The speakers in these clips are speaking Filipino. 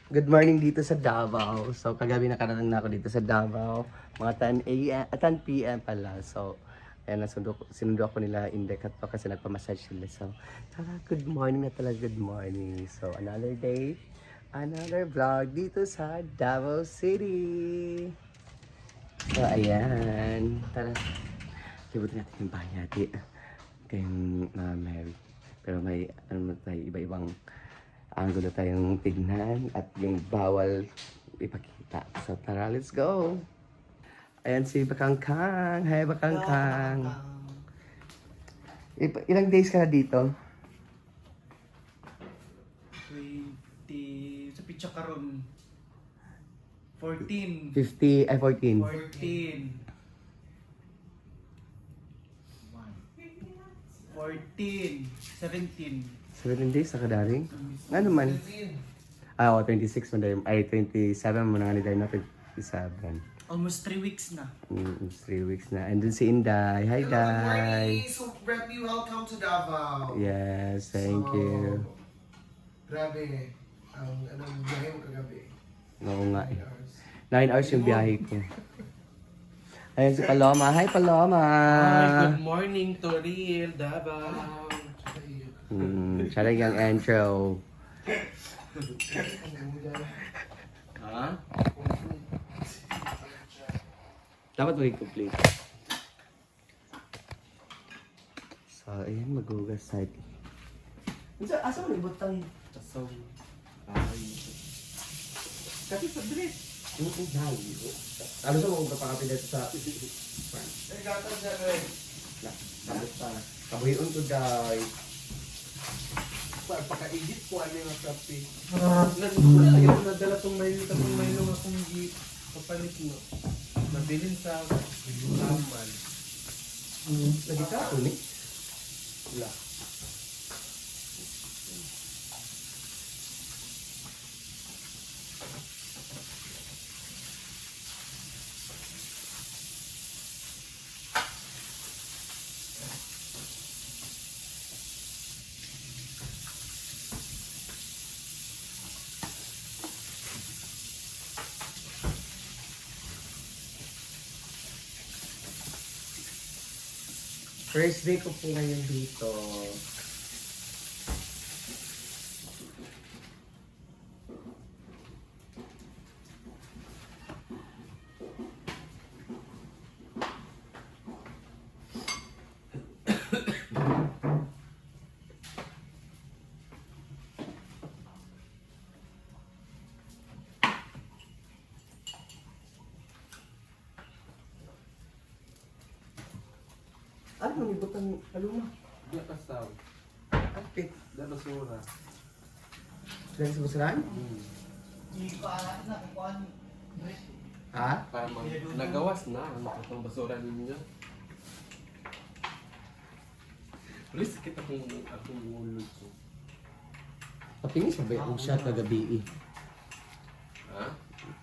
Good morning dito sa Davao. So, kagabi nakarating na ako dito sa Davao. Mga 10 a.m., 10 p.m. pala. So, ayan, sinundo ako nila Indek at pa kasi nagpamassage sila. So, tara, good morning na talaga, good morning. So, another day, another vlog dito sa Davao City. So, ayan. Tara, libutin natin yung bahay natin. Kay Mary. Pero may, ano tayo, iba-ibang angulo tayong tignan at yung bawal ipakita. So tara, let's go! Ayan si Bakangkang. Hi Bakangkang. Ilang days ka na dito? 20... Sa pizza karon 14. 50, ay 14. 14. 14. 17. 17 days na kadaring? Ano man? Ah, 26 man dahil. Ay, 27 mo na nga ni dahil na 27. Almost 3 weeks na. 3 weeks na. And dun si Inday. Hi, Hello, good Day. morning. So, Remy, welcome to Davao. Yes, thank you. Grabe, anong biyahe mo kagabi? Oo nga eh. 9 hours yung biyahe ko. Ayan si Paloma. Hi, Paloma! Hi, good morning, Toril, Davao. Siya lang yung intro. Ha? Dapat mo i-complete. So, ayan, maghugas tayo. Asa mo ibutang? So, ay. Kasi sa dress. Ano sa mga kapakapin dito sa... Ay, gatag na rin. Tapos pa. Kabuhiun ko, guys. Pagka-edit ko, ano yung kape. Wala lang yung nadala itong Milo akong kapalit mo. Mabilin sa laman. Lagi ka ako ni? Wala. First day ko po ngayon dito. Ano nang ibutang kaluma? Diya kasaw. Kapit. Dabasura. Dahil sa basaran? Hindi ko alam na kung ano. Ha? Para nagawas na ang itong basura ninyo. Please, kita akong ulod ko. Patingin sa bayan siya kagabi eh. Ha?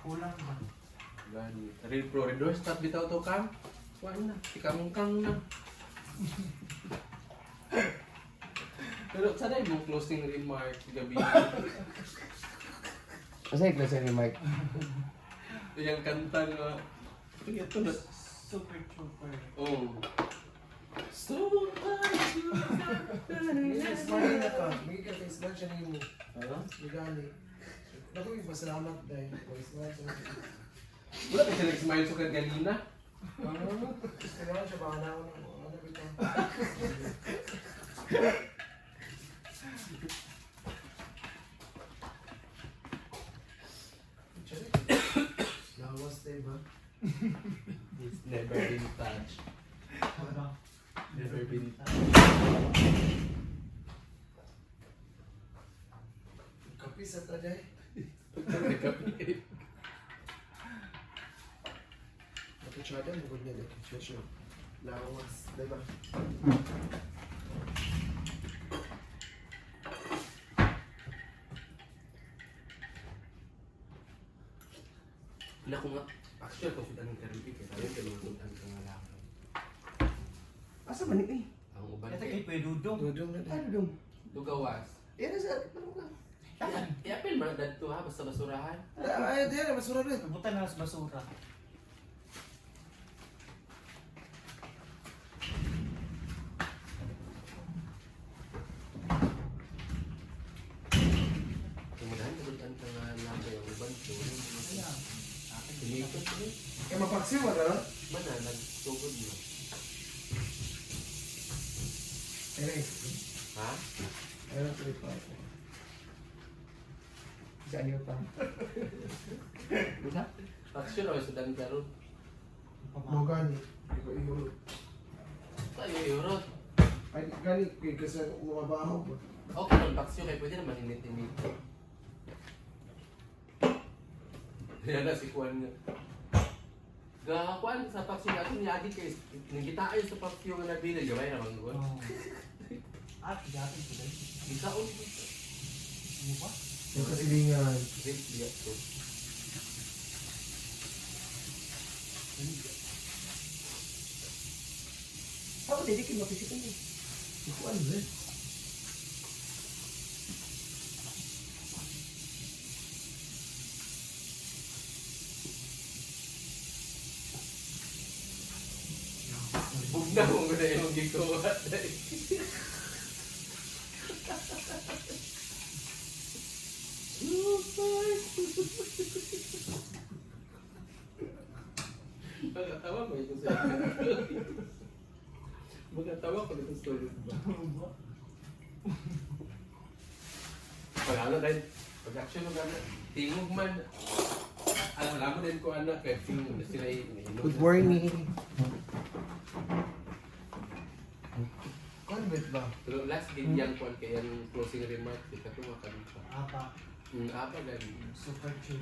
Kulang ba? Gani. Real Pro Redor, stop bitaw to kam. Kuhaan na. Ikamong kang na. Pero sana yung closing remark gabi. Asa yung klase ni Mike? Yung kanta nga. Ito na. Super trooper. Oh. Yes, morning na ka. May ka-face lunch siya na mo. Ano? Ligali. Naku, ipasalamat dahil. Face lunch siya na. Wala ka siya nag-smile sa kagalina. Gusto naman siya, baka na ako ng ano bito. Lawas, diba? It's never been touched. Wala. Never been touched. Kapi sa tagay. Nakitsada mo kung yan. Nakitsada. Lawas, diba? Wala ko nga. Actually, kung kita ng karibik, sabi ko naman ang kangalakang. Asa man eh? Ang uban. Ito kayo pwede dudong. Dudong na Ano dahil. dong? Lugawas. Yan sa ano ka? I-apil man dad to ha, basta basurahan. Ay, diyan, masura rin. Pumunta na sa basura. Kemudian kebutuhan tengah lampu yang dibantu. Ayan. Akin Ini ikut ini. Kaya mapaksiw, ano? Mana nagtugod mo? Ayun, Ha? ayun, tuloy pa ako. Saan yun pa? Wala? Action o sedang karun. Mo gani. Ikaw ihulog. Tayo yurot. Ay, gani, kasi umabaho po. Okay lang paksyo kay pwede naman init-init. Yan na si Juan nga. Gakuan sa paksyo natin yagi kay nagita ayo sa paksyo nga nabili gabay naman ko. Oh. At gatin ko din. Ikaon Ano ba? Yung kasilingan. Great liya to. Ako, didikin mo, pisikin mo. Ikaw ano rin? Bugna mo na yung gikuha. Magkatawa mo ito sa Magkatawa ko dito sa story ba? Pag-ano dahil, pag-action mo gano'n, tingog man. Alam mo din ko anak, kaya tingog na sila iniinom. Good morning. Convent ba? Pero last din yan ko kaya yung closing remarks, ito tumakan pa. Apa. Apa gani? Super cheap.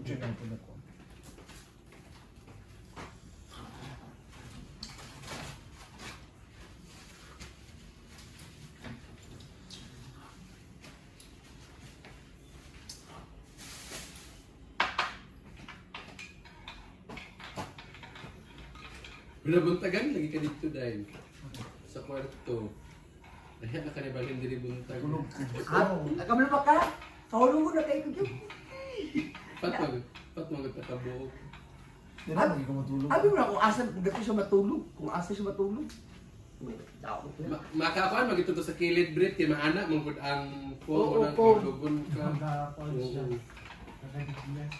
Diyan ang pula ko. Binabuntagan lagi ka dito dahil sa kwarto. Kaya na kanibalin diri buntag. Tulog. Kami na ba ka? Kahulong mo na kayo ko. Pat magkakabuo. Di na, hindi ko matulog. Abi mo na kung asa gato siya matulog. Kung asa siya matulog. Dapat na. Makakuan magito to sa kilid Brit kay maana mangud ang Oo, po ng po. lugon ka. Magkakapal siya. Oo. Nagagiglas.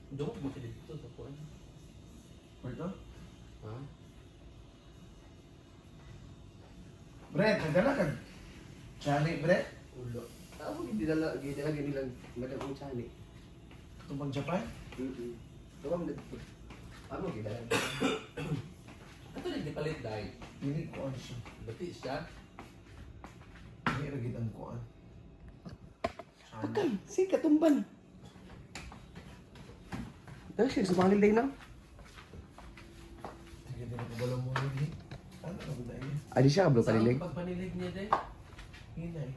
Dok mo ka dito sa kuan. Pwede? Ha? Brett, nagdala ka. Chani, Brett. Ulo. Ako hindi dala nilang madam ang chani. Tumpang Japan. Tawag na dito. Ano gidala? Ato di palit dai. Hindi ko ano siya. Bati siya. Hindi ragit ang kuan. Akan, si katumban. Dahil siya sumangil din na. Sige, hindi ko balang mo rin. Ano na ba na yun? Adi siya kablo Sa panilig. pagpanilig niya dai. Hinay.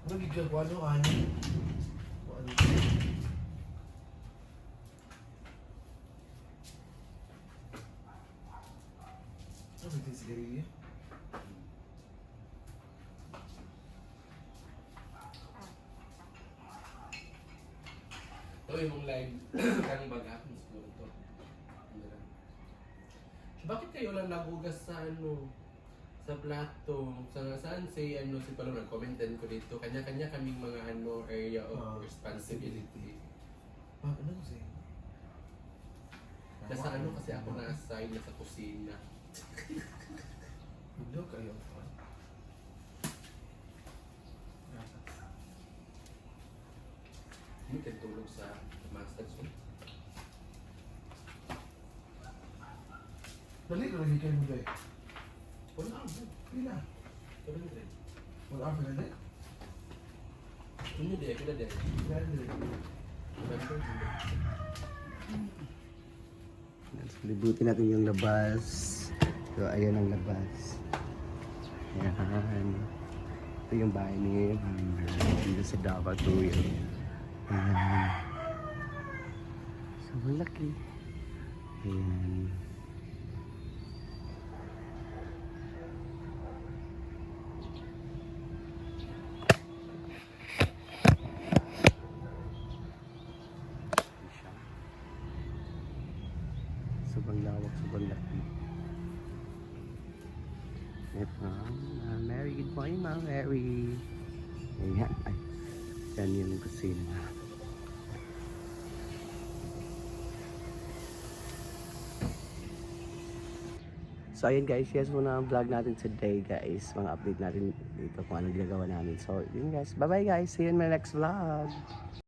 Ano gigil ko ano kanya? Kuan. Ano ba yung sigarilyo? Ito yung live kang baga kung siguro to. So, bakit kayo lang nagugas sa ano sa plato? Saan si ano si Palong nag-comment din ko dito. Kanya-kanya kaming mga ano area of responsibility. Ah, ano kasi? Kasi ano kasi ako na-assign na sa kusina. Hindi kayo. Hindi kayo tulog sa master suite. Dali ko lagi kayo mo dahil. Wala ako. Pila. Tuloy rin. Wala ka pila dahil. Ano din? Pila din? November. So, libutin natin yung labas. So, ayan ang labas. Ayan. Ito yung bahay ni dito sa Davao Tuyo. Ayan. So, malaki. Ayan. Sobrang lawak, sobrang laki. Ito, Mary, good morning, Ma'am Mary. Ayan, ay, yan yung kusina. So, ayun guys, yes muna ang vlog natin today guys. Mga update natin dito kung anong ginagawa namin. So, yun guys, bye bye guys. See you in my next vlog.